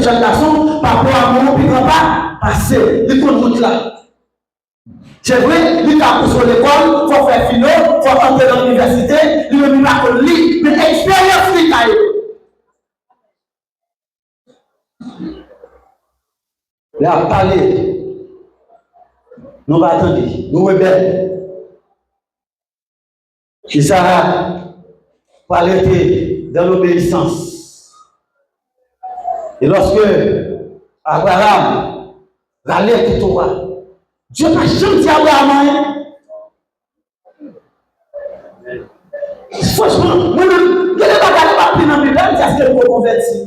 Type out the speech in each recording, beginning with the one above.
jeune garçon, par rapport à mon puis pas passer, il faut route là. C'est vrai, il a pour l'école, il faut faire philo, il faut entrer dans l'université, il ne pas qu'on lit, mais expérience il a eu. Il a parlé. Nous va attendre, nous rebelles. Isaac, pour aller dans l'obéissance. Et lorsque Abraham allait pour toi, Dieu n'a jamais dit à Abraham. Franchement, moi-même, je n'ai pas gardé ma dans mes dents, c'est ce que je me convertis.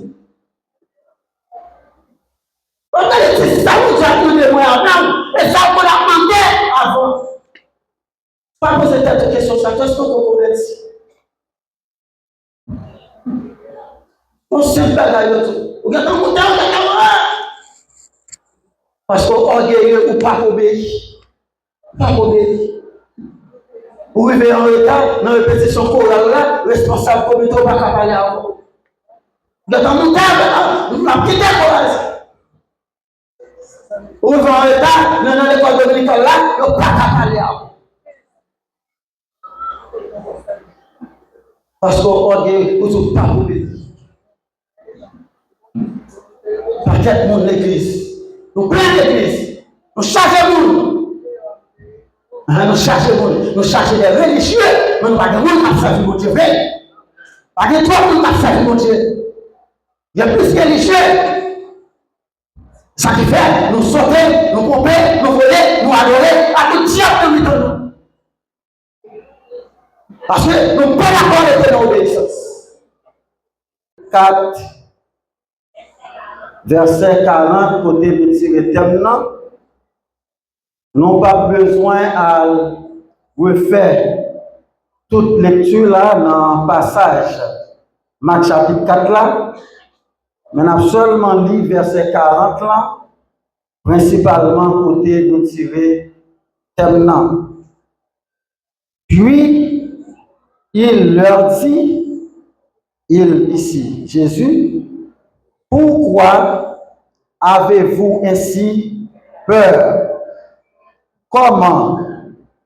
C'est ça que tu as demandé moi Abraham, et ça qu'on a demandé avant. Pas poser cette question, ça, qu'est-ce qu'on me convertit? On se fait la youtube. Regarde mon temps, parce qu'on orgueilleux ou pas obéir. Pas obéir. Ou vivez en retard, dans la répétition chorale là, responsable comité pas qu'à parler à vous. Regarde mon temps, nous avons quitté le chorale. Ou vivez en retard, dans l'école dominicale là, nous pas qu'à parler à vous. Parce qu'on orgueilleux ou pas obéir. Paquet monde l'église. Nous plein d'église. Nous chargeons monde. Nous chargeons monde. Nous chargeons des religieux. Mais nous pas de monde qui a servi mon Dieu. Pas de toi qui a servi mon Dieu. Il y a plus de religieux. Ça qui fait, nous sauter, nous pomper, nous voler, nous adorer à tout diable de nous. Parce que nous ne pouvons pas d'accord avec l'obéissance. 4. Verset 40, côté de tirer thème, n'ont pas besoin à refaire toute lecture là dans le passage Marc chapitre 4 là, mais n'a seulement lu verset 40 là, principalement côté de tirer thème là. Puis il leur dit, ici, Jésus, pourquoi avez-vous ainsi peur? Comment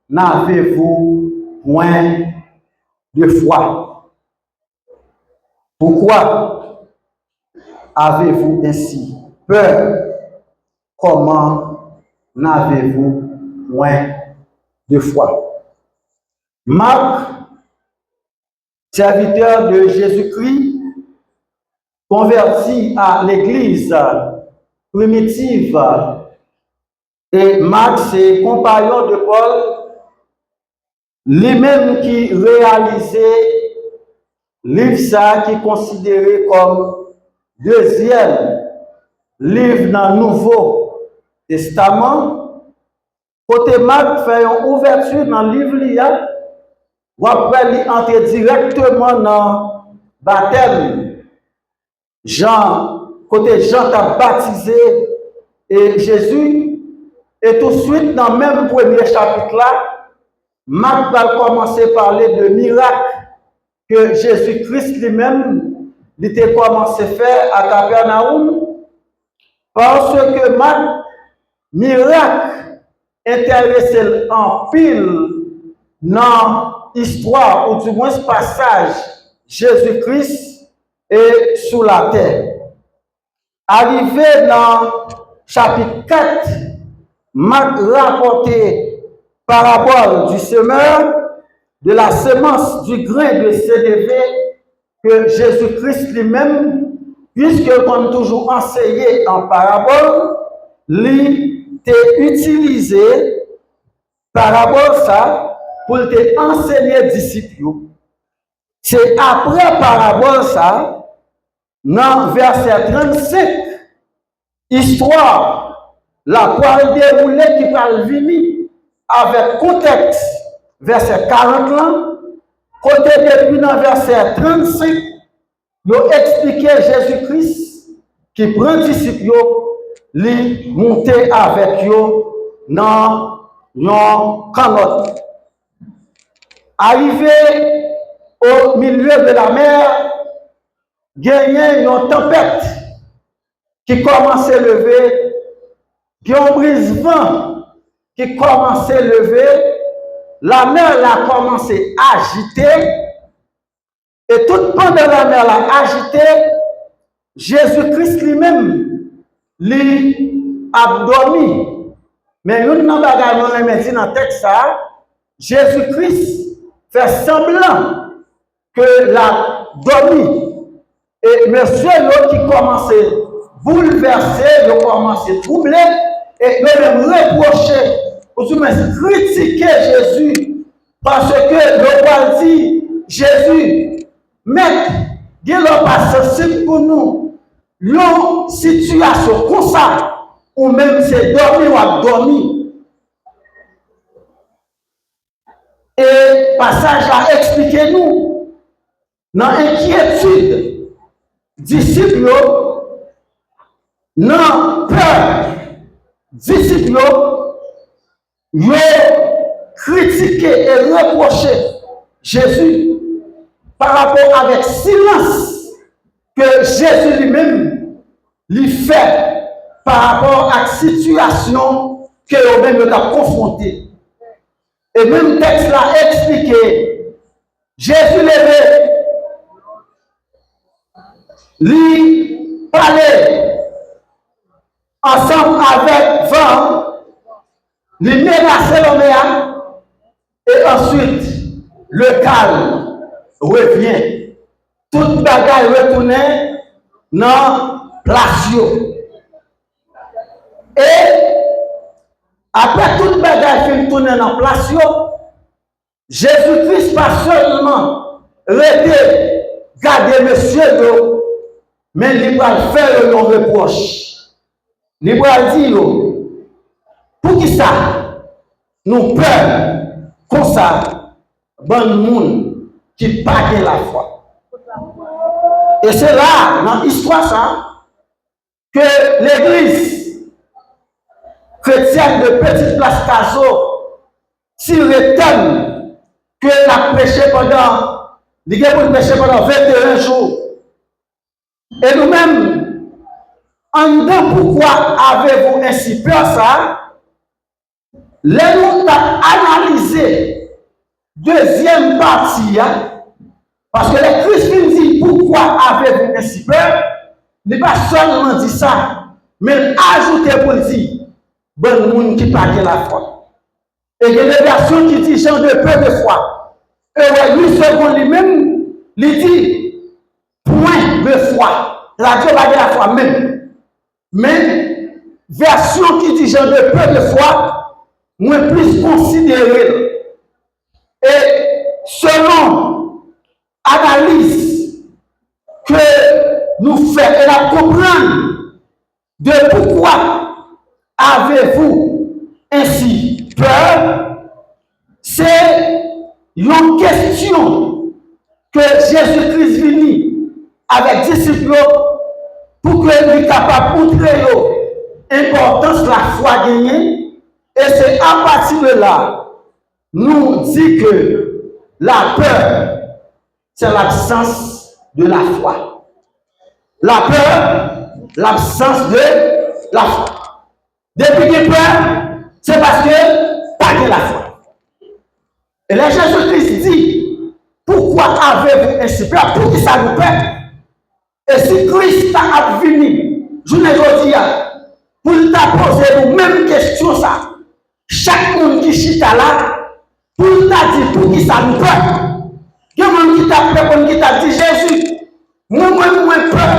n'avez-vous point de foi? Pourquoi avez-vous ainsi peur? Comment n'avez-vous point de foi? Marc, serviteur de Jésus-Christ, converti à l'église primitive, et Marc, c'est compagnon de Paul, lui-même qui réalisait livre ça qui est considéré comme deuxième livre dans le Nouveau Testament. Côté Marc fait une ouverture dans le livre là, ou après il entre directement dans le baptême. Côté Jean t'a baptisé et Jésus, et tout de suite dans le même premier chapitre là, Marc va commencer à parler de miracles que Jésus-Christ lui-même était commencé à faire à Capernaum, parce que Marc, miracle intéressé en pile dans l'histoire, ou du moins ce passage, Jésus-Christ est sous la terre. Arrivé dans chapitre 4, Marc rapportait parabole du semeur, de la semence du grain de sénévé que Jésus-Christ lui-même, puisque comme toujours enseigné en parabole, lui t'a utilisé parabole ça pour te enseigner disciples. C'est après parabole ça, dans verset 35, histoire, la poire déroulée qui va venir avec contexte, verset 40 là, côté depuis dans verset 35, il expliqué Jésus-Christ qui prend disciple, lui monter avec eux dans une canotte. Arrivé au milieu de la mer, gagné une tempête. qui commence à lever, puis un brise-vent qui commence à lever, la mer a commencé à agiter, et tout pendant la mer l'a agité, Jésus-Christ lui-même, lui a dormi. Mais nous n'avons pas dit dans le texte ça, Jésus-Christ fait semblant que la dormi. Et monsieur l'autre qui commence à bouleverser, il commence à troubler, et il même reprocher, ou du moins critiquer Jésus, parce que le roi dit, Jésus, mec, il n'est pas sensible pour nous. Une situation comme ça, ou même c'est dormir ou à dormir. Et passage a expliqué nous, dans l'inquiétude, disciples, dans peur, disciples, ils ont critiqué et reproché Jésus par rapport avec silence que Jésus lui-même lui fait par rapport à la situation que eux-mêmes ont confrontée. Et même texte l'a expliqué. Jésus levé, lui parlait ensemble avec vent, lui menaçait l'homme et ensuite le calme revient. Toute bagaille retournait dans place. Et après toute bagaille qui tourne dans place, Jésus-Christ pas seulement arrêté garder monsieur, mais il va faire un reproche. Il va dire, pour qui ça, nous peur, comme ça, bon monde qui pas de la foi. Et c'est là, dans l'histoire, ça, que l'église chrétienne de Petite Place Caso, s'il retonne que la prêché pendant, il a prêché pendant 21 jours. Et nous-mêmes, en dedans, pourquoi avez-vous ainsi peur ça? Les nous analysé deuxième partie, parce que les chrétiens disent pourquoi avez-vous ainsi peur? Il n'est pas seulement dit ça, mais ajouter pour dire, bon monde qui parle de la foi. Et il y a des versions qui disent genre de peu de foi. Et lui second lui-même, il dit point de foi. La Dieu va dire la foi même. Mais version qui dit genre de peu de foi, moins plus considérée. Et selon analyse que nous faisons et la comprendre de pourquoi avez-vous ainsi peur, c'est une question que Jésus-Christ vient avec disciples pour que nous soyons capables de montrer l'importance de la foi gagnée. Et c'est à partir de là, nous dit que la peur, c'est l'absence de la foi. La peur, l'absence de la foi. Depuis qu'il peur, c'est parce que pas de la foi. Et là, Jésus-Christ dit, pourquoi avez-vous ainsi peur? Pour qui ça nous peur? Et si Christ a venu, je ne dis pas, pour t'a poser nous même question ça, chaque monde qui chita là, pour t'a dit pour qui ça nous peur? Il y a un monde qui t'a peur, qui t'a dit Jésus, moi peur,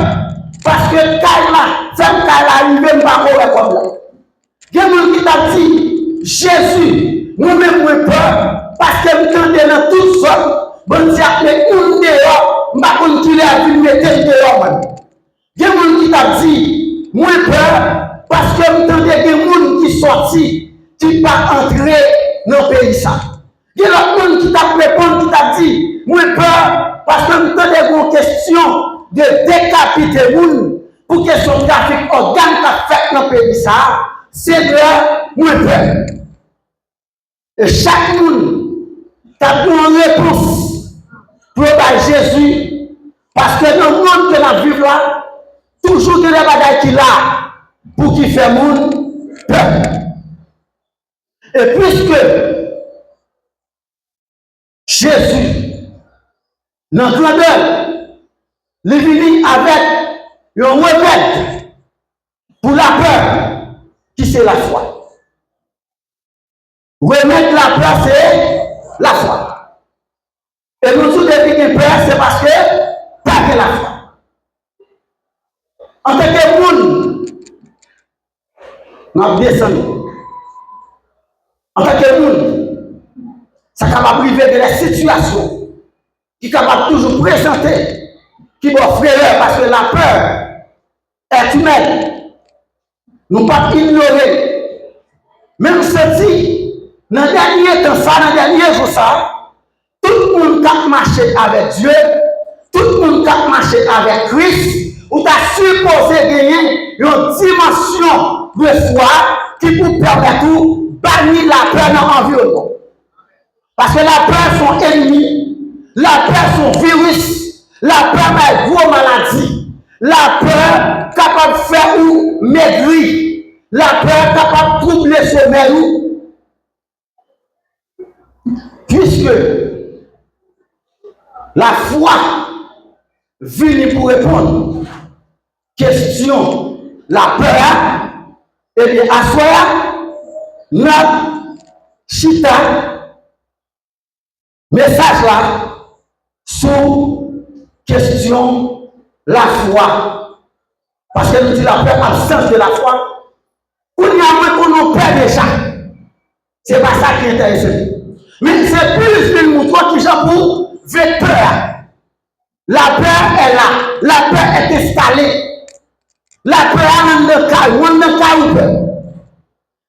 parce que Kaila, c'est Kaila, il ne veut pas courir comme là. Il y a un monde qui t'a dit Jésus, moi-même peur, parce que vous entendez dans toute sorte, bon Dieu appelé un dehors, je ne sais pas qui a vu mettre dehors. Il y a un monde qui t'a dit, moi peur, parce que vous entendez des gens qui sont sortis, qui ne pas entrer dans le pays. Il y a l'autre monde qui t'a répondu, qui t'a dit, moi peur, parce que vous entendez des questions de décapiter les gens, pour question de trafic organe qu'a fait dans le pays. C'est de moi peur. Et chaque monde a une réponse pour Jésus, parce que dans le monde que la vie là, toujours de la bataille qui là pour qui fait monde peur. Et puisque Jésus, dans le grandeur, il est venu avec un remède pour la peur, qui c'est la foi. Remettre la peur, c'est la foi. Et nous tous, depuis qu'il y a peur, c'est parce que pas de la foi. En tant que monde, nous descendons. En tant que monde, ça capable de priver de la situation qui est capable de toujours présenter, qui doit frère parce que la peur est humaine. Nous ne pouvons pas ignorer. Même si, dans le dernier temps, dans le dernier jour, tout le monde qui a marché avec Dieu, tout le monde qui a marché avec Christ, ou tu as supposé gagner une dimension de foi qui vous permet de bannir la peur dans l'environnement. Parce que la peur est son ennemi, la peur est son virus, la peur est une grosse maladie, la peur capable de faire ou maigrir, la peur capable de troubler le sommeil. Puisque la foi vient pour répondre question la peur, et bien à soi, notre chita message là sur question la foi. Parce que nous disons la peur, absence de la foi. On y a moins qu'on en perd déjà. C'est pas ça qui est intéressant. Mais c'est plus une mouton qui j'ai pour peur. La peur est là. La peur est installée. La peur est en de calme. On de calme.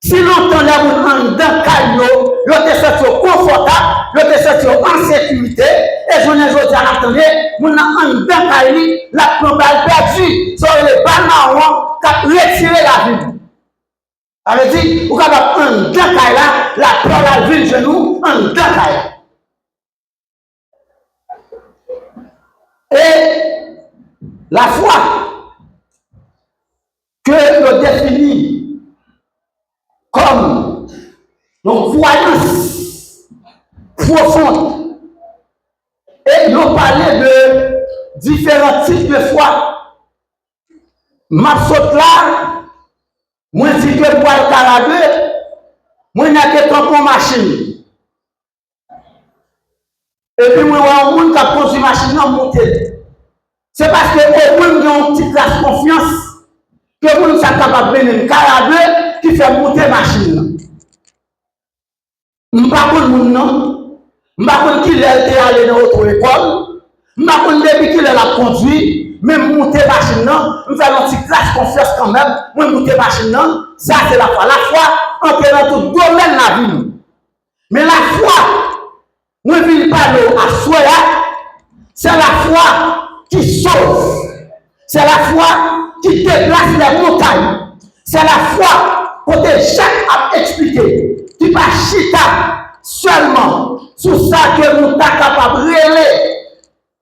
Si longtemps les gens en de calme, ils te sentent confortable, ils te sentent en sécurité. Et je ne dis pas attendez, on a en de calme, la probable perdue sur les balles marrons qui ont retiré la vie. Ça veut dire, vous avez un deux là, la peur la vie de genou, un deux là. Et la foi que l'on définit comme une croyance profonde. Et nous parlons de différents types de foi. Ma saute là, moi je dis que pour le carabé, moi n'a que tampon machine. Et puis moi on monde qui a posé machine en monter. C'est parce que au monde ont une petite classe confiance que vous sommes capable de venir carabé qui fait monter machine. Je ne sais pas si non, je ne sais pas qui est allé dans notre école, je ne sais pas depuis qu'il a conduit. Même monter machine, nous faisons une petite classe confiance quand même. Moi, monter machine, ça c'est la foi. La foi entre dans tout domaine de la vie. Mais la foi, moi, je ne parle à soi, c'est la foi qui sauve. C'est la foi qui déplace les montagnes. C'est la foi que Jacques a expliqué. Qui va chita seulement sur ça que nous sommes capables de révéler.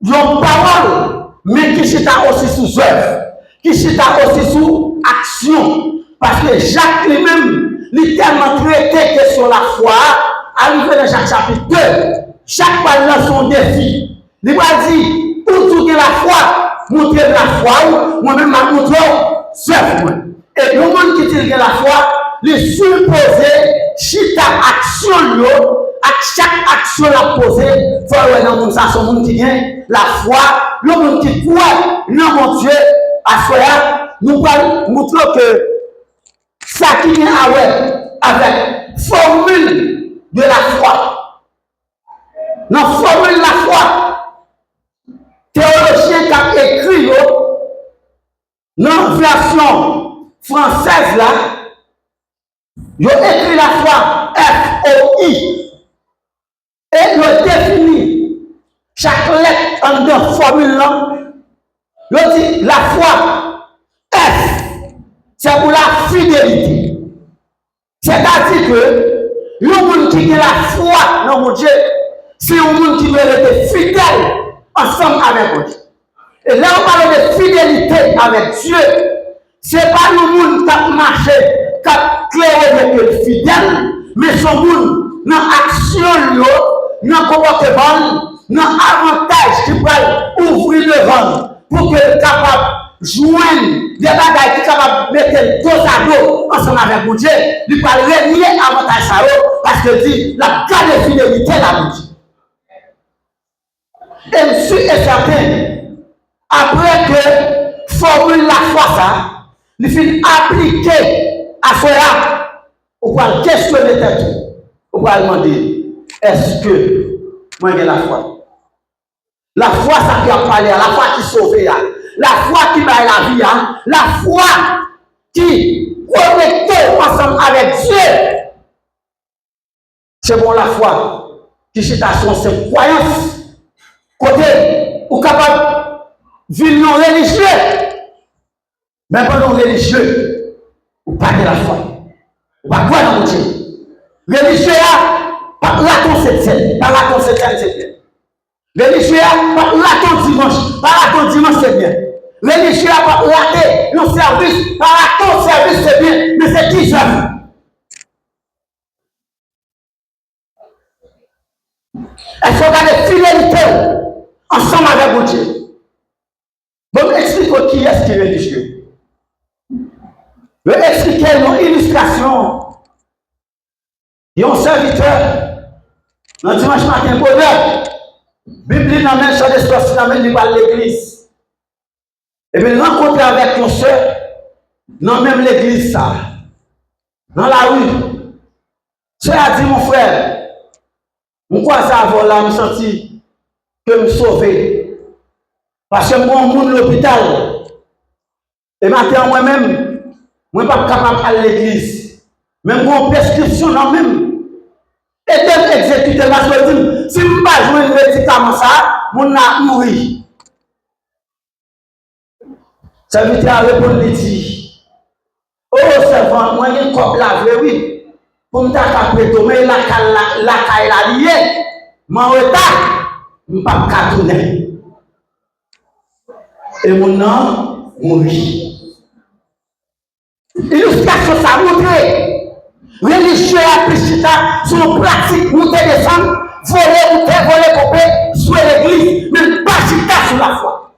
Une parole. Mais qui chita aussi sous œuvre, qui chita aussi sous action. Parce que Jacques lui-même, il tellement traité que sur la foi, arrivé dans Jacques chapitre 2, Jacques parle dans son défi. Il va dire, pour tout la foi, montrer la foi, moi-même ma montre, œuvre. Et le monde qui dit la foi, il suppose chita action, à chaque action la posée, il faut avoir dans ça, son monde qui vient, la foi, le monde qui croit, non mon Dieu, à soi, nous allons montrer que ça qui vient avec formule de la foi. Dans la formule de la foi, théologien qui a écrit dans la version française là, il a écrit la foi F-O-I. Et il définit chaque lettre en deux formules là. Il dit la foi F, c'est pour la fidélité. C'est-à-dire que le monde qui a la foi dans mon Dieu, c'est un monde qui veut être fidèle ensemble avec Dieu. Et là, on parle de fidélité avec Dieu. Ce n'est pas le monde qui a marché, qui a clairé que fidèle, mais son monde, dans l'action, dans le comportement, dans l'avantage qui peut ouvrir le vent pour que le capable joindre des bagages qui sont capables de mettre dos à dos ensemble avec mon Dieu. Il peut relier l'avantage ça parce que dit la garde de fidélité là, mon Dieu. Et je suis certain, après que formule la foi ça, il finit appliquer à cela, on va questionner tête, on va demander, est-ce que moi j'ai la foi? La foi ça qui a parlé, la foi qui sauve, la foi qui bat la vie, la foi qui connecte ensemble avec Dieu. C'est bon la foi qui citation, c'est croyance. Côté, ou capable de vivre non religieux, mais pas non religieux, ou pas de la foi, ou pas quoi dans mon Dieu. Religieux, pas la conception, pas la conception, c'est bien. Religieux, pas la dimanche, pas la dimanche, c'est bien. Religieux, pas rater le service, pas la service, c'est bien, mais c'est qui ça? Il faut garder fidélité ensemble avec mon Dieu. Donc, explique qui est-ce qui est religieux. Je vais expliquer une illustration. Il y a un serviteur, dans le dimanche matin, bonheur. Bible dans même champ d'espace, dans même l'église. Et puis, il rencontre avec une soeur, dans même l'église, ça. Dans la rue. Soeur a dit, mon frère, je crois que ça avant là, je me senti que me sauver. Parce que moi, je suis à l'hôpital. Et maintenant, moi-même, je ne suis pas capable d'aller à l'église. Même mon prescription, non même. Et de exécuter la chose, si je ne peux pas jouer un médicament, ça, je vais mourir. Ça veut dire répondre et dire, oh, servant, moi, j'ai un corps lavé, oui. Pour me taper, mais la caille la liée, mon retard, je ne peux pas cartonner. Et mon nom mourit. Illustration, ça montre. Religieux et Christian sont pratiques, monter des femmes, voler, couper, sur l'église, mais pas sur la foi.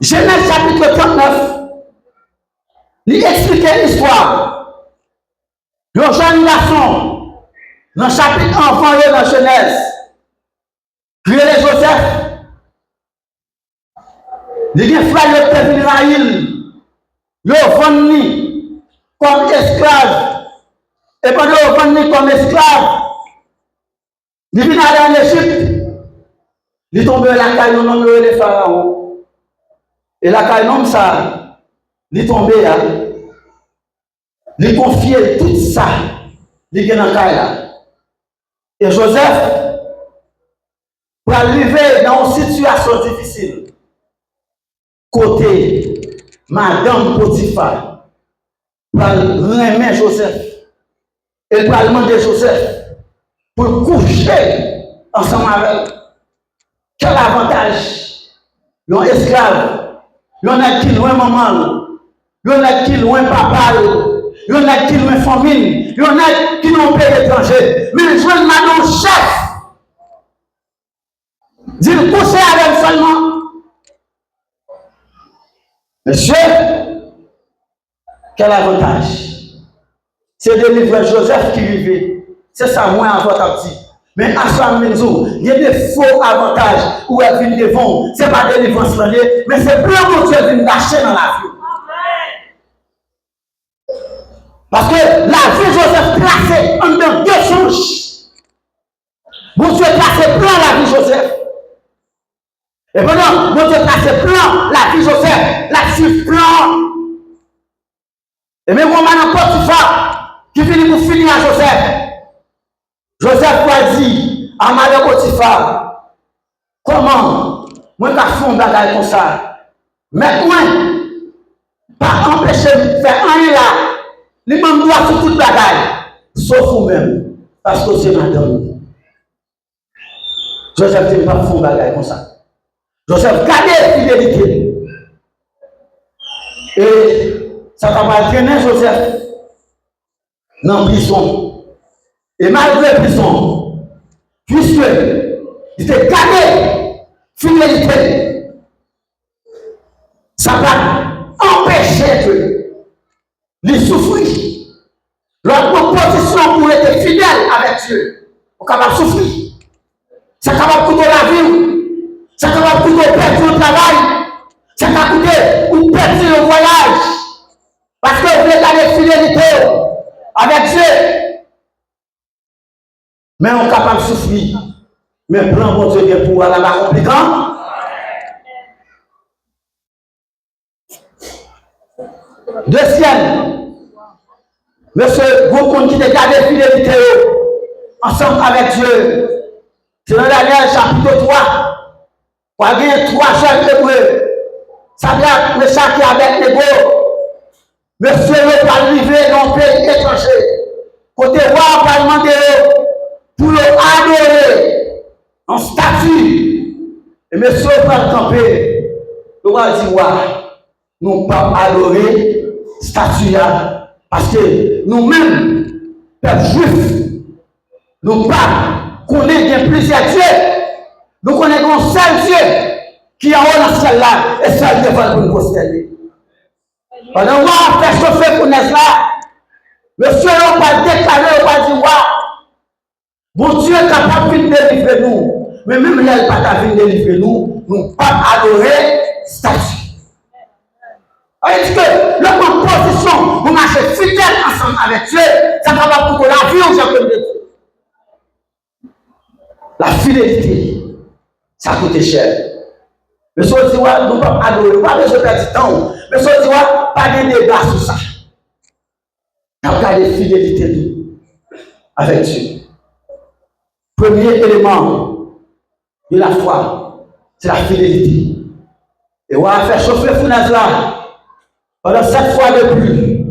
Genèse chapitre 39, il explique l'histoire. Le jeune garçon, dans le chapitre enfant, dans Genèse, il y a Joseph. Il y a un frère qui est venu à l'île. Il est venu comme esclave. Et pendant qu'il est venu comme esclave, il vient aller en Égypte. Il tombe dans la caille, non, le pharaon. Et la caille, non, ça, il tombe là. Il confie tout ça. Il est dans la caille là. Et Joseph, pour arriver dans une situation difficile, côté Madame Potiphar, pour remettre Joseph, et pour demander Joseph pour coucher ensemble avec. Quel avantage? Il y a un esclave, il y en a qui loin maman, il y en a qui loin papa, il y en a qui loin famille, il y en a qui n'ont pas d'étranger, mais je veux madame chef. Dis coucher avec seulement. Monsieur, quel avantage? C'est de livrer Joseph qui vivait. C'est ça, moi, en votre dit. Mais à ce moment, il y a des faux avantages où elle vient devant. Ce n'est pas des livres slaniers, mais c'est plein de Dieu qui vient d'acheter dans la vie. Parce que la vie de Joseph placée en deux choses. Mon Dieu placé plein la vie de Joseph. Et pendant mon Dieu placé plein la vie de Joseph, la suite plein. Et même moi, maintenant, Potiphar, qui finit pour finir à Joseph. Joseph a dit à Madame Potiphar, comment moi je fais un bagage comme ça? Mais moi, pas empêcher de faire rien là. Les mêmes doigts sur toute bagage, sauf vous-même, parce que c'est madame. Joseph ne pas fou bagaille comme ça. Joseph gardait fidélité. Et ça va traîner Joseph dans la prison. Et malgré la prison, puisque il était gardé fidélité, ça va empêcher que les souffrir. Leur proposition pour être fidèle avec Dieu, on est capable de souffrir. C'est capable de coûter la vie, c'est capable de coûter perdre le travail, c'est capable de coûter ou perdre le voyage. Parce que vous voulez garder fidélité avec Dieu. Mais on est capable de souffrir. Mais plan bon Dieu est pour aller là compliquant. Deuxième. Monsieur Gokon qui te garde fidélité ensemble avec Dieu. C'est dans Daniel chapitre 3. On a gagné 3 jeunes hébreux. Ça vient le sac avec les beaux. Monsieur ne pas arriver dans un pays étranger. Côté roi, pas demander pour adorer en statue. Et monsieur va camper. Le roi dit, nous ne pas adorer statue. Parce que nous-mêmes, peuple juif, nous pas connaissons plusieurs dieux. Nous connaissons un seul Dieu qui a dans celle-là et seul devant pour nous prosterner. Pendant qu'on a fait chauffer pour nous là, monsieur n'a pas déclaré, n'a pas dit, bon Dieu est capable de délivrer nous. Mais même là, il n'est pas capable de délivrer nous, nous ne pas adorer statue. Est-ce que la composition, vous marchez fidèle ensemble avec Dieu, ça va pas pour la vie ou ça peut être. La fidélité, ça coûte cher. Mais si on dit, nous ne pas adorer, pas besoin de perdre du temps. Mais si on dit, pas de débat sur ça. Il y a pas de fidélité avec Dieu. Premier élément de la foi, c'est la fidélité. Et on va faire chauffer la fournaise là. Pendant 7 fois de plus.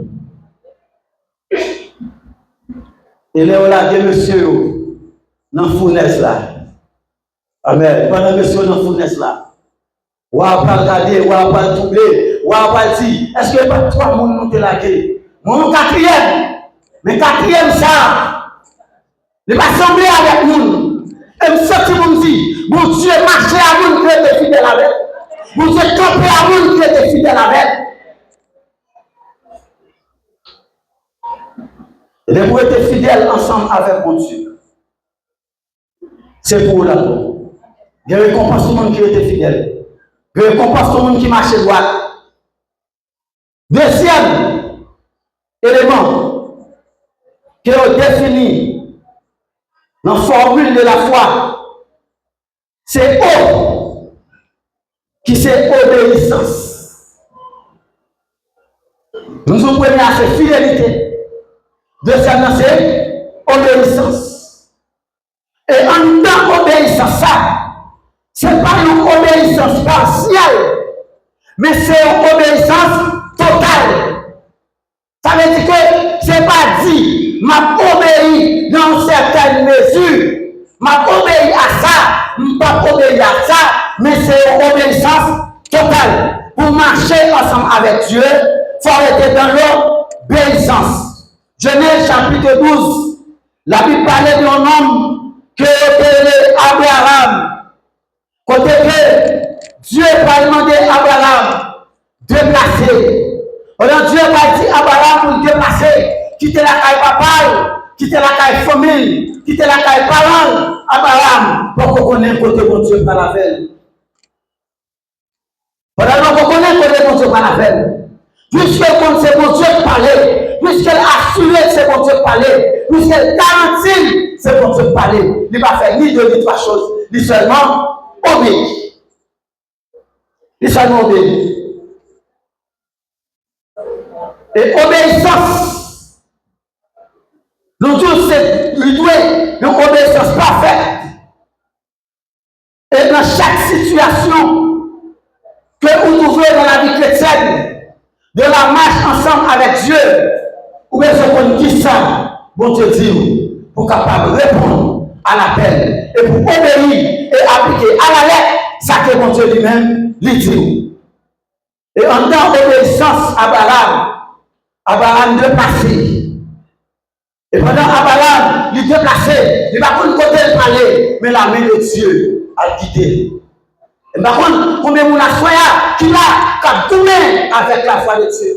Et là, on a dit, monsieur, dans la fournaise là. Amen. Pendant monsieur dans la fournaise là. On va pas regarder, on va pas troubler, on va pas dire, est-ce que pas 3 personnes montent la gueule? Mon quatrième. Mais quatrième ça. Il va sembler avec nous. Et me sentir me dit, mon Dieu marcher à nous qui était fidèle avec. Mon Dieu camper à nous qui était fidèle avec. Et vous êtes fidèles ensemble avec mon Dieu. C'est pour vous d'abord. Il y a récompense au monde qui était fidèle. Il y a récompense au monde qui marche droit. Deuxième élément qui est défini dans la formule de la foi, c'est O, qui c'est obéissance. Nous avons premier à cette fidélité. Deuxièmement, c'est obéissance. Et en tant qu'obéissance, ça, ce n'est pas une obéissance partielle, mais c'est une obéissance totale. Ça veut dire que ce n'est pas dit, m'a obéi dans une certaine mesure, m'a obéi à ça, m'a pas obéi à ça, mais c'est une obéissance totale. Pour marcher ensemble avec Dieu, il faut être dans l'obéissance. Genèse chapitre 12, la Bible parlait d'un homme que était Abraham. Côté que Dieu va demander à Abraham de déplacer. Alors Dieu va dire à Abraham pour déplacer, quitter la caille papa, quitter la caille famille, quitter la caille parents, Abraham, pour qu'on connaisse côté bon Dieu par la veille. Pendant qu'on connaisse côté bon Dieu par la veille. Puisque c'est bon Dieu qui parlait, puisqu'elle assure c'est bon Dieu qui parlait, puisqu'elle garantit c'est bon Dieu qui parlait, il ne va pas faire ni deux ni trois choses, il seulement obéit. Il seulement obéit. Et obéissance, nous tous c'est une obéissance parfaite. Et dans chaque situation que vous trouvez dans la vie chrétienne, de la marche ensemble avec Dieu, ou bien ce qu'on dit ça, bon Dieu dit, pour capable de répondre à l'appel et pour obéir et appliquer à la lettre ça que mon Dieu lui-même lui dit. Et en tant qu'obéissance à Abraham de passer. Et pendant Abraham, il déplacé, il va pas côté de parler, mais la main de Dieu a guidé. Et par contre, combien de gens qui a tourné avec la foi de Dieu.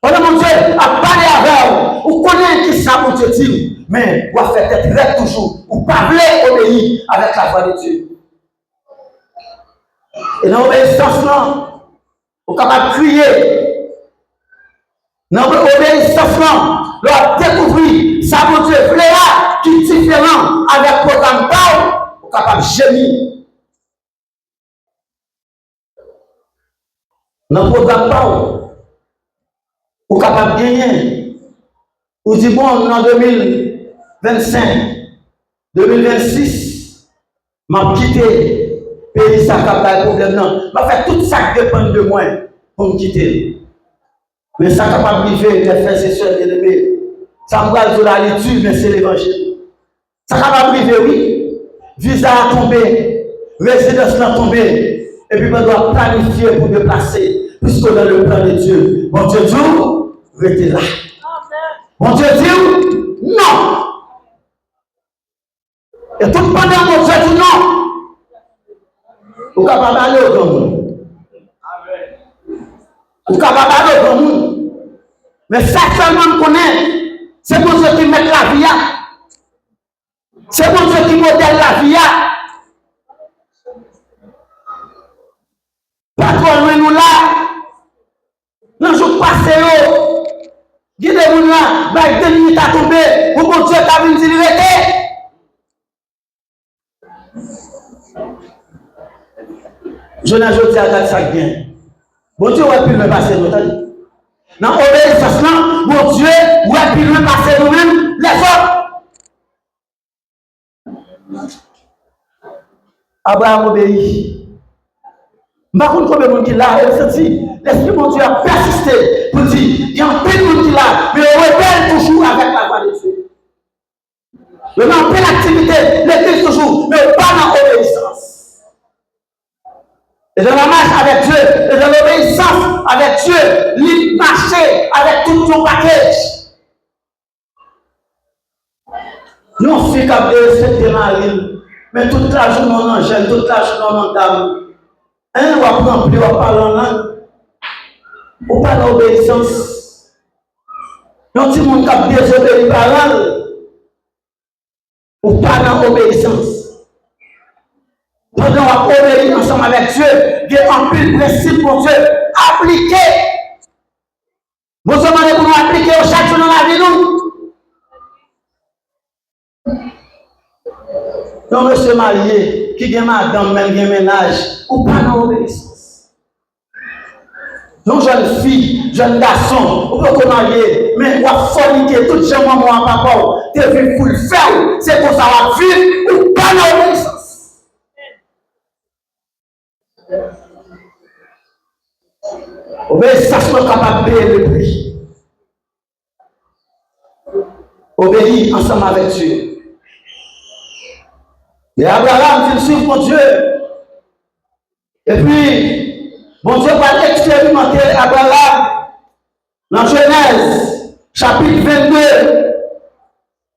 Pendant mon Dieu a parlé avec vous, vous connaissez qui ça mon Dieu dit, mais vous faites être toujours, vous parlez obéir avec la foi de Dieu. Et dans l'obéissance, vous êtes capable de crier. Dans l'obéissance, vous avez découvert ça mon Dieu là qui est différent avec le programme Paul, vous êtes capable de gémir. Dans le programme Paul, vous êtes capable de gagner. Vous dites, bon, en 2025, 2026, je vais quitter le pays, ça n'a de problème. Non, je vais faire tout ça qui dépend de moi pour me quitter. Mais ça n'a pas privé, les frères et sœurs bien-aimés. Ça me va de la lecture, mais c'est l'évangile. Ça n'a pas privé, oui. Visa a tombé, résidence a tombé, et puis on doit planifier pour déplacer. Puisque dans le plan de Dieu, bon Dieu dit, restez là. Bon Dieu dit, non. Et tout pendant mon Dieu dit non. Vous ne pouvez pas aller au monde. Vous ne pouvez pas aller au monde. Mais ça seulement connaît, c'est mon Dieu qui met la vie. C'est mon Dieu qui modèle la vie. Pas trop loin nous là. Dans le jour passé, guidez-vous là, 2 minutes à tomber, vous bon Dieu qui a vu une vérité. Je n'ai pas dit à ça bien. Bon Dieu, ouais, puis le passer nous. Dans l'obéissance, bon Dieu, ouais, puis le passer nous-mêmes, les autres. Abraham obéit. Par contre, combien de gens qui là, l'esprit mon Dieu a persisté pour dire, il y a un peu de monde qui là, mais on rebelle toujours avec la voix de Dieu. Mais on fait l'activité, l'église toujours, mais pas dans l'obéissance. Et dans la marche avec Dieu, et dans l'obéissance avec Dieu, il marcher avec tout son package. Nous, c'est comme cette marine, mais toute la journée on angèle, toute la journée on entame. On va prendre plus, on va parler en langue. On parle d'obéissance. Non, si mon cap désobéit parole, on parle d'obéissance. Pendant qu'on obéit ensemble avec Dieu, il y a un pile principe pour Dieu. Appliquer. Vous demandez pour nous appliquer chaque jour dans la vie, nous. Non, monsieur marié, qui a madame, même qui a ménage, ou pas dans l'obéissance. Non, jeune fille, jeune garçon, ou pas qu'on marié, mais ou à forniquer, tout le monde, moi, papa, tu es venu pour le faire, c'est pour ça qu'on va vivre, ou pas dans l'obéissance. Obéissance, nous sommes capables de payer le prix. Obéir ensemble avec Dieu. Et Abraham, il suit mon Dieu. Et puis, mon Dieu va expérimenter Abraham dans Genèse, chapitre 22,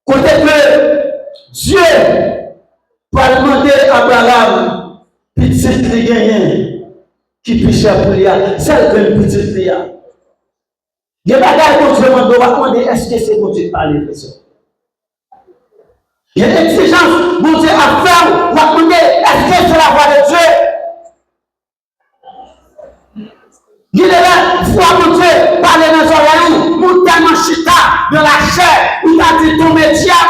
côté que Dieu va demander à Abraham, petite qui gagne, qui puisse pour lui, celle que le petit lui a. Il y a des bagages que Dieu va demander, est-ce que c'est pour Dieu parler de ça? Il y a une exigence, mon Dieu a fait, on va demander, est-ce que c'est la voix de Dieu? Il est là, foi mon Dieu, parler dans les oreilles, mon tellement chita, dans la chair, il a dit ton métier.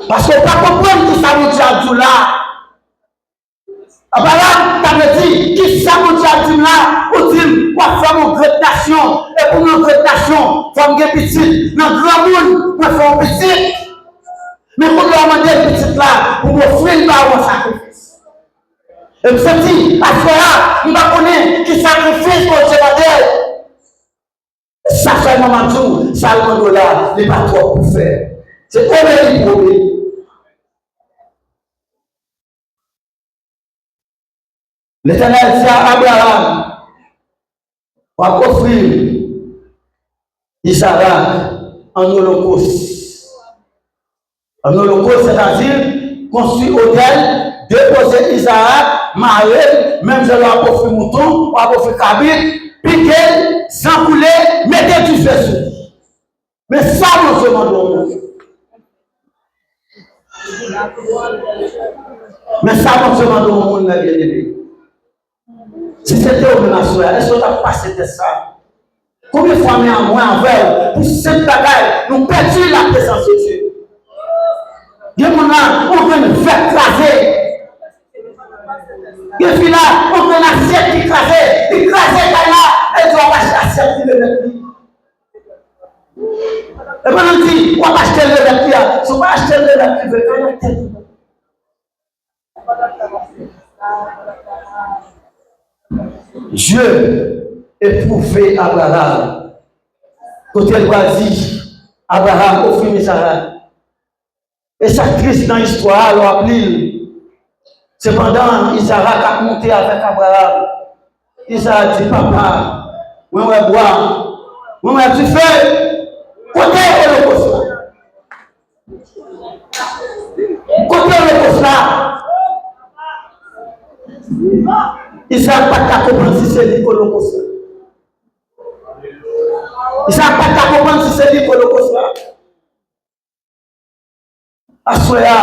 Parce qu'on ne peut pas comprendre qui ça mon Dieu a dit là. Abraham, tu as dit, qui ça mon Dieu a dit là? Pour dire, on va faire une grande nation. Et pour une grande nation, il faut une petite. Dans le grand monde, on va faire une petite. Mais pour nous demander une petite là, pour m'offrir un sacrifice. Et je me dis, à ce moment-là, je ne connais pas qui sacrifice pour Dieu va dire. Ça, c'est un moment tout, ça, le $, il n'est pas trop pour faire. C'est obéir pour obéir. L'Éternel dit à Abraham, on va offrir Isaac en holocauste. En holocauste, c'est-à-dire construire hôtel, déposer Isaac, marier, même si on va offrir mouton, on va offrir cabine, piquer, sans couler, mettez du feu sur lui. Mais ça, nous demandons. Mais ça, nous demandons au monde, bien aimé. Si c'était au menace, est-ce que tu as passé de ça? Combien de fois on a moins envers pour cette bagaille, nous perdons la présence de Dieu. Dieu mon âme, on veut nous faire craser. Et puis là, on veut l'assiette qui crasait, là, et tu vas acheter l'assiette qui le met. Et maintenant on dit, on va acheter le verre, si on va acheter le verre, il veut faire la tête. Dieu éprouvait Abraham. Quand elle va dire, Abraham offrit Isaac. Et ça triste dans l'histoire, alors appelé. Cependant, Isaac a monté avec Abraham. Isaac dit, papa, moi, je bois. Moi, tu fais. Côté holocauste. Côté holocauste là. Isaac n'a pas compris si c'est l'holocauste. Isaac n'a pas compris si c'est l'holocauste là. Assoya,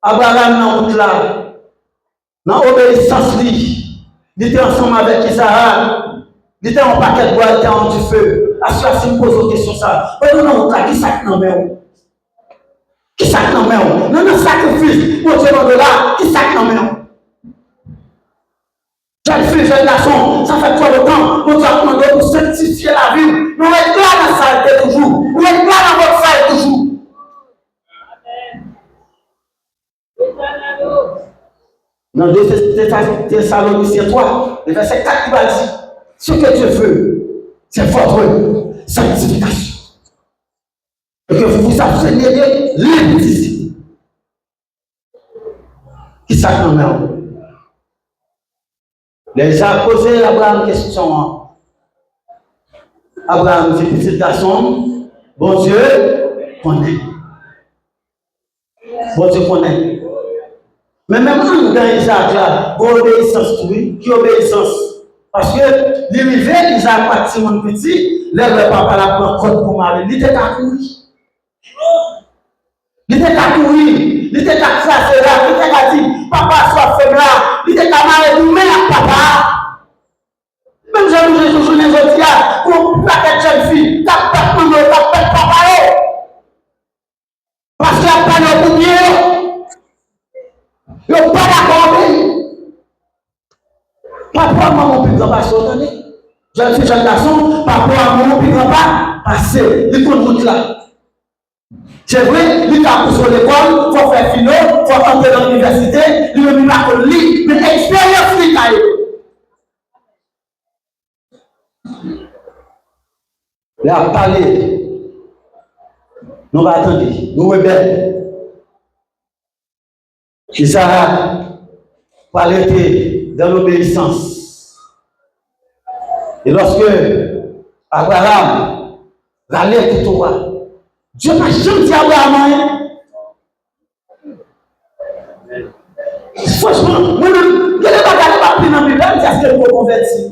Abraham dans route là, dans l'obéissance, il était ensemble avec Isaac, il était en paquet de bois, il était en du feu. Assoya, si je pose une question ça, non, non, là, qui sac dans main? Qui sac dans main? Non, non, sacrifice, pour Dieu de là, qui sac dans main? Jeune fille, jeune garçon, ça fait trop de temps, on doit demander pour sanctifier la vie. Nous êtes là dans sa salle toujours, nous êtes là dans votre salle toujours. Dans 2 Thessaloniciens 3, le verset 4 qui va dire, ce que Dieu veut, c'est votre sanctification. Et que vous vous abstenez de l'impudicité. Qui s'acclame? Les gens posé Abraham une question. Abraham dit, petit garçon, bon Dieu connaît. Bon Dieu connaît. Mais même dans Isaac, là, bon obéissance, oui, qui obéissance? Parce que l'hiver, Isaac parti mon petit, le papa la prend compte pour marier. Il était à courir. Il était à courir. Il était à classer là. Il était à dire, papa soit faible là. Il était à marier nous-mêmes à papa. Même si je joue les autres là, pour la jeune fille, t'as pas de maman, t'as pas de papa. Parce qu'il n'y a pas de poussière. Il n'y a pas d'accord. Papa, maman, plus grand pas sauter. Jeune fille, jeune garçon, papa, maman, plus grand pas passer. Il faut une route là. C'est vrai, il a poussé l'école, il faut faire philo, il faut entrer dans l'université, il ne pas qu'on lit, mais expérience il a eu. Il a parlé. Nous va attendre, nous rebelles. Isaac parlé dans l'obéissance. Et lorsque Abraham râlait pour toi, Dieu n'a jamais dit à Abraham. Franchement, moi-même, je n'ai pas regardé dans mes mains, c'est ce que je me convertis.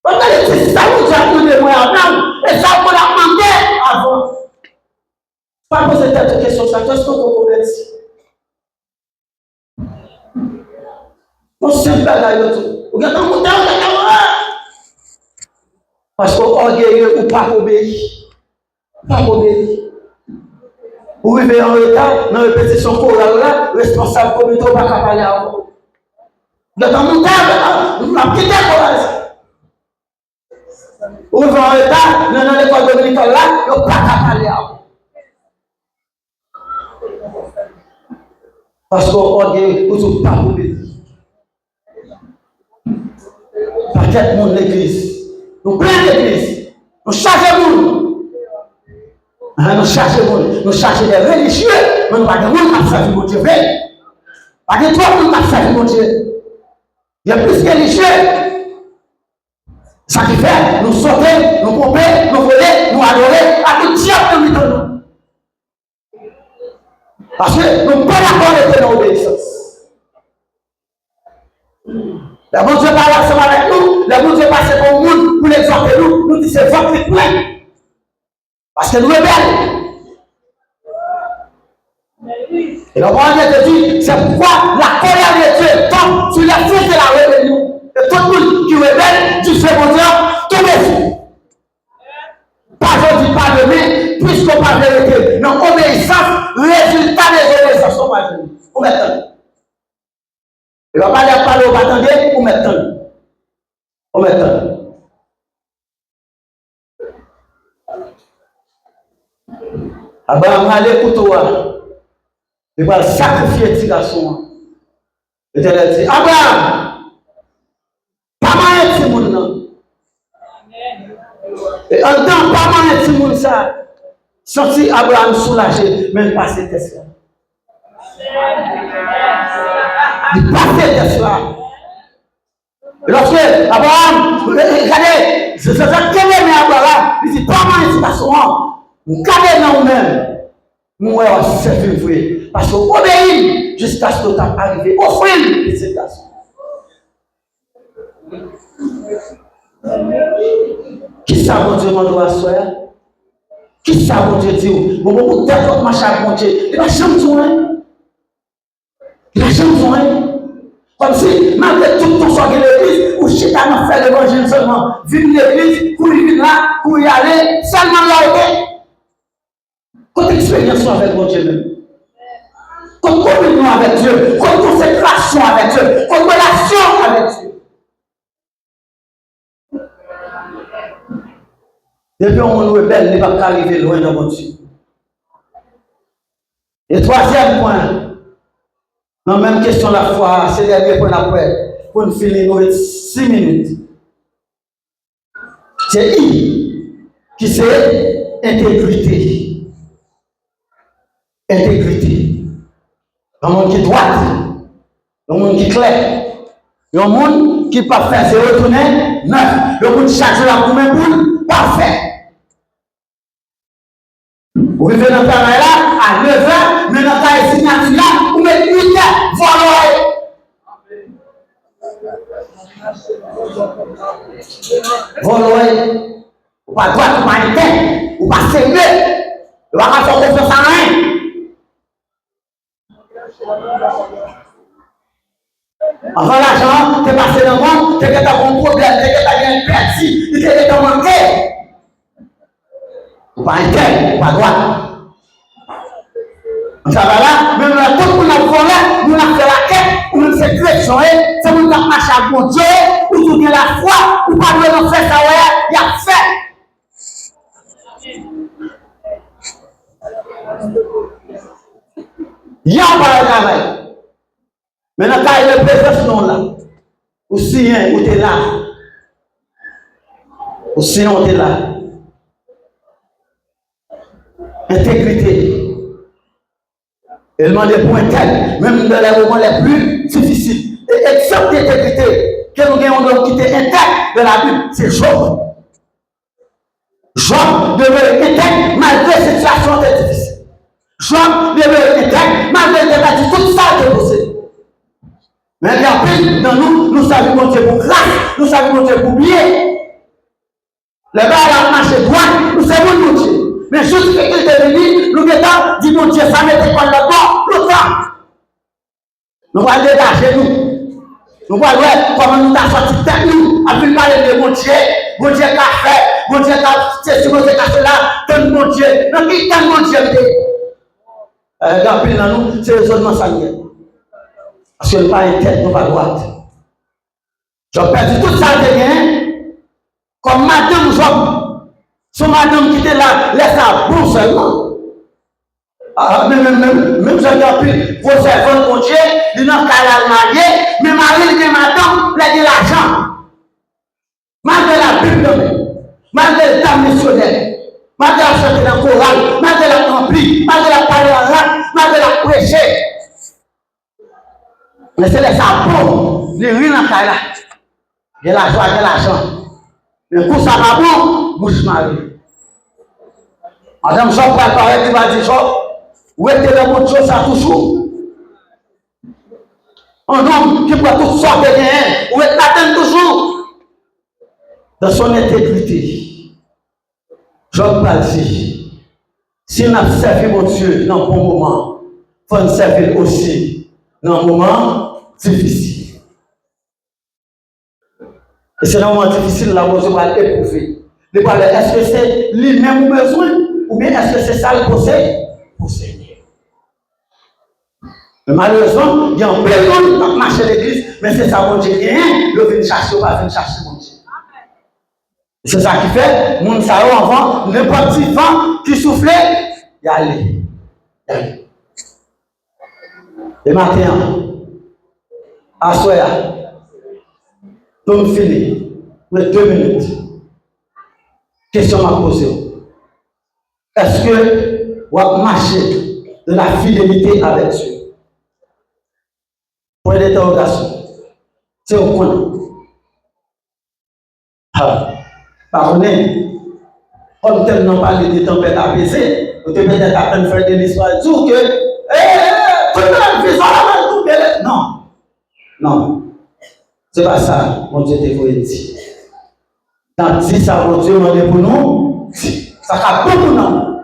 C'est ça que j'ai appris moi avant, et ça qu'on a demandé avant. Pas poser cette question, ça, qu'est-ce qu'on me convertit? On se fait la gueule. Vous regardez mon temps, parce qu'on orgueilleux ou pas obéir. Pas obéir. Vous vivez en retard, dans la répétition chorale, responsable comité, on ne va pas parler à vous. Vous êtes en montagne, vous n'avez quitté la chorale. Vous vivez en retard, dans l'école dominicale, là, on ne va pas parler à vous. Parce qu'on orgueille, vous ne pas obéir. Paquet monde l'église. Nous prenons l'église. Nous chargeons le monde. Nous chargeons le monde. Nous chargeons les religieux. Mais nous ne pas de monde à faire du Dieu. Parce que trop de monde qui fait mon Dieu. Il y a plus religieux. Ça qui fait, nous sauter, nous pomper, nous voler, nous adorer, à tout diable de nous. Parce que nous ne pouvons pas être dans l'obéissance. Le bon Dieu parle ensemble avec nous, le bon Dieu passe pour le monde pour l'exhorter nous, nous dit c'est votre plein. Parce que nous sommes belles. Et le bon Dieu te dit, c'est pourquoi la colère de Dieu tombe sur les fils de la rébellion. Et tout le monde qui rebelle, Dieu fait mon Dieu, tombez-y. Pas aujourd'hui, pas demain, puisqu'on parle de vérité. Non, obéissance, résultat des obéissances, on va dire. On met temps. Il ne va pas dire parler au bâtonnier, on met temps. On met temps. Abraham allait pour toi. Il va sacrifier petit garçon. Et il dit, Abraham, pas mal de monde. Et en temps, pas mal de monde ça. Sorti Abraham soulagé, même passer Tesla. Il passait Tesla. Et lorsque Abraham, regardez, c'est ça qu'il aimait Abraham. Il dit, pas mal de garçon. Regardez dans nous-mêmes. Moi, c'est vrai. Parce qu'on obéit jusqu'à ce que tu arrivé. Offrez-le, petit garçon. Qui ça, mon Dieu, mon doigt, soeur? Qui ça, mon Dieu, dit? Bon, beaucoup de tête, machin, mon Dieu. Il n'a jamais besoin. Il n'a jamais besoin. Comme si, malgré tout ton soir de l'église, ou si tu as fait l'évangile seulement, vivre l'église, pour y venir là, pour y aller, seulement là, ok? Quand expérience avec mon Dieu même. Quand communion avec Dieu, quand consécration avec Dieu, quand relation avec Dieu. Depuis on est belle, il ne va pas arriver loin dans mon Dieu. Et troisième point, dans la même question la foi, c'est le dernier point après, pour nous finir nous 6 minutes. C'est I, qui c'est intégrité. Intégrité. Un monde qui est droit, un monde qui est clair, un monde qui n'est pas fait, c'est retourner neuf. Le monde qui chaque jour a pour même boule, parfait. Vous vivez dans le travail là, à 9h, mais dans le travail signature là, vous mettez 8h, volez. Ou pas droit, ou pas interne, ou pas sérieux, ou pas faire confiance en rien. Avant l'argent, tu es passé dans le monde, tu as un problème, tu as un perdu, tu as manqué. Ou pas interne, ou pas droit. Ça va là, même là, tout le monde a volé, nous avons fait la quête, ou nous fait direction, c'est nous avons marché à bon Dieu, ou nous avons la foi, ou pas nous avons fait ça, il y a fait. Il y a pas de travail. Maintenant, quand il y a une présence là, ou si ou tu es là, ou si on est là. Intégrité. Et demande des points tels, même dans les moments les plus difficiles. Et exemple d'intégrité, que nous avons qui était intact de la Bible, c'est Job. Job demeure intact malgré les situations difficiles. Job demeure intact malgré tout ça qui est possible. Mais il y a plus dans nous, nous savons mon Dieu pour grâce, nous savons mon Dieu pour oublier. Le gars a marché droit, nous savons mon Dieu. Mais juste qu'il est venu, nous mettons, dit mon Dieu, ça m'était pas là-bas, l'autre temps. Nous allons dégager nous. Nous allons voir comment nous avons sorti de tête nous, après parler de mon Dieu qui a fait, mon Dieu qui a fait, mon Dieu qui a fait là, donne mon Dieu. Non, qui donne mon Dieu? Regarde, dans nous, c'est le raisonnement sanguin. Parce que nous pas une tête, nous pas droite. J'ai perdu tout ça de rien, comme madame Job. Son madame qui était là, laisse ça bon seulement. Même j'ai pu vos servants, mon Dieu, ils n'ont qu'à la marier, mais Marie, qui est madame, il a de l'argent. Malgré la Bible, malgré le temps missionnaire, malgré la chanter dans le choral, malgré la remplie, malgré la parler en langue, malgré la prêcher. Mais c'est les sapons, les rues dans la caille là. Il y a la joie, il y a l'argent. Mais pour ça, pas bon, bouche marie. Madame Jean préparé, tu vas dire, Jean, où est-ce que le monde chose ça toujours? Un homme qui peut tout sortir de rien, où est-ce qu'il toujours? Dans son intégrité. Jean Paul dit, si on a servi mon Dieu dans un bon moment, il faut nous servir aussi dans un moment difficile. Et c'est un moment difficile là où on va éprouver. Est-ce que c'est lui-même ou besoin, ou bien est-ce que c'est ça le possède? Possède. Mais malheureusement, il y a un personne qui marche à l'église, mais c'est ça mon Dieu qui est, il vient chercher ou pas venir chercher mon Dieu. C'est ça qui fait, mon savon avant, n'importe quel vent qui soufflait, il y a allé. Le matin, à soya, tout fini, mais 2 minutes. Question m'a posée. Est-ce que vous avez marché de la fidélité avec Dieu? Point d'interrogation. C'est au point. Pardonnez. Comme tellement parlé des tempêtes apaisées, vous devez peut-être à peine faire de l'histoire et tout que tout le monde fait ça, non. Non. C'est pas ça, mon Dieu te voulait dire. Dans 10 ça, mon Dieu m'a dit pour nous, ça va beaucoup non.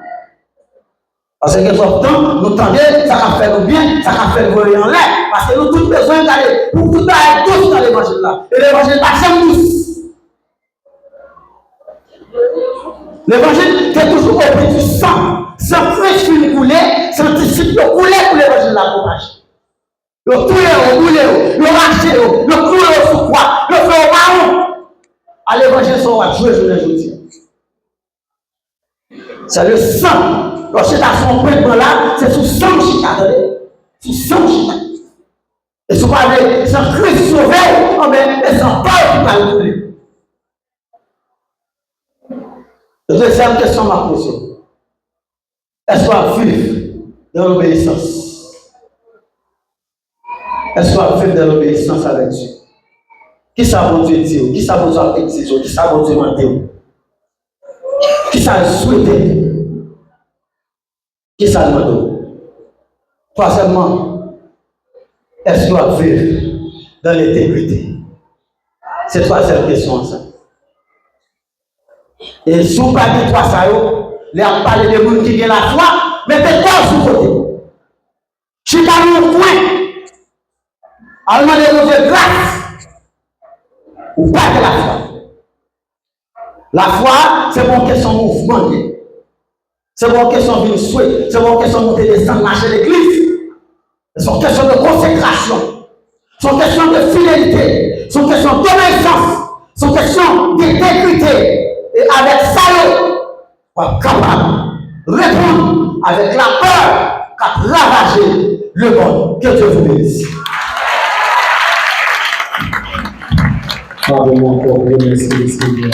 Parce que pourtant, nous tendons, ça va faire nous bien, ça va faire nous en l'air. Parce que nous tous besoin d'aller, pour tout aller tous dans l'évangile là. Et l'évangile pas jamais tous. L'évangile est toujours au prix du sang. Sans fraîche fini couler, sans disciple couler pour l'évangile là pour marcher. Le couler, le marcher, le couler au sous quoi, le faire au marron. À l'évangile, ça va jouer, je le dis. C'est le sang. Lorsque tu as son point là, c'est sous sang chita, attendez. Sous sang chita. Et si vous parlez, sans Christ sauvé, mais sans Paul qui va le couler. La deuxième question m'a posée. Est-ce qu'on va vivre dans l'obéissance? Est-ce qu'on va vivre dans l'obéissance avec Dieu? Qui ça veut Dieu dire? Qui ça veut Dieu exiger? Qui ça veut Dieu demander? Qui ça souhaiter? Qui ça demande? Troisièmement, est-ce qu'on va vivre dans l'intégrité? C'est la troisième question. Ça. Et si vous parlez de trois ça, les on parle de gens qui ont la foi, mettez-toi sous côté. Je suis dans mon coin. Alors, demandez de grâce. Ou pas de la foi. La foi, c'est une question de mouvement. C'est une question de souhait. C'est une question de monter descendre, marcher l'église. C'est une question de consécration. C'est une question de fidélité. C'est une question d'obéissance. C'est une question d'intégrité. Et avec ça, on est capable de répondre avec la peur qu'a ravagé le monde. Que Dieu vous bénisse. Pardon, mon corps, merci, Seigneur.